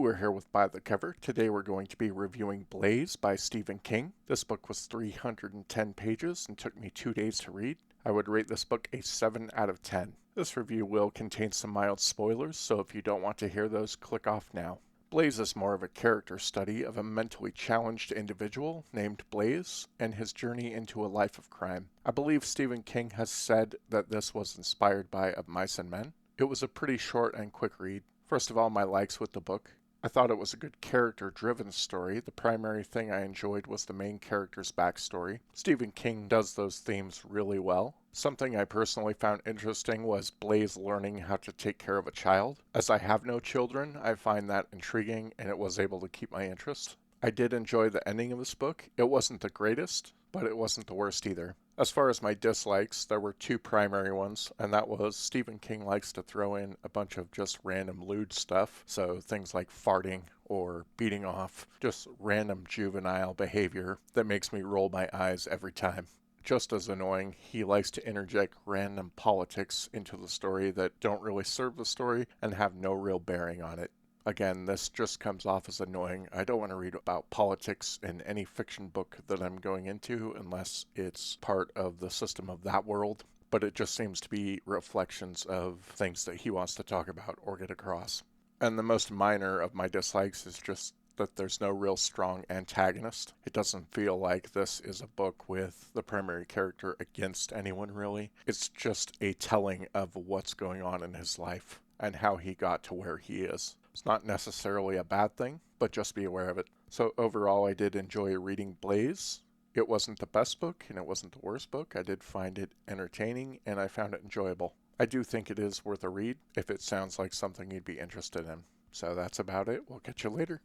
we're here with By the Cover. Today we're going to be reviewing Blaze by Stephen King. This book was 310 pages and took me 2 days to read. I would rate this book a 7 out of 10. This review will contain some mild spoilers, so if you don't want to hear those, click off now. Blaze is more of a character study of a mentally challenged individual named Blaze and his journey into a life of crime. I believe Stephen King has said that this was inspired by Of Mice and Men. It was a pretty short and quick read. First of all, my likes with the book. I thought it was a good character-driven story. The primary thing I enjoyed was the main character's backstory. Stephen King does those themes really well. Something I personally found interesting was Blaze learning how to take care of a child. As I have no children, I find that intriguing and it was able to keep my interest. I did enjoy the ending of this book. It wasn't the greatest, but it wasn't the worst either. As far as my dislikes, there were two primary ones, and that was Stephen King likes to throw in a bunch of just random lewd stuff, so things like farting or beating off, just random juvenile behavior that makes me roll my eyes every time. Just as annoying, he likes to interject random politics into the story that don't really serve the story and have no real bearing on it. Again, this just comes off as annoying. I don't want to read about politics in any fiction book that I'm going into unless it's part of the system of that world, but it just seems to be reflections of things that he wants to talk about or get across. And the most minor of my dislikes is just that there's no real strong antagonist. It doesn't feel like this is a book with the primary character against anyone, really. It's just a telling of what's going on in his life and how he got to where he is. It's not necessarily a bad thing, but just be aware of it. So overall, I did enjoy reading Blaze. It wasn't the best book, and it wasn't the worst book. I did find it entertaining, and I found it enjoyable. I do think it is worth a read if it sounds like something you'd be interested in. So that's about it. We'll catch you later.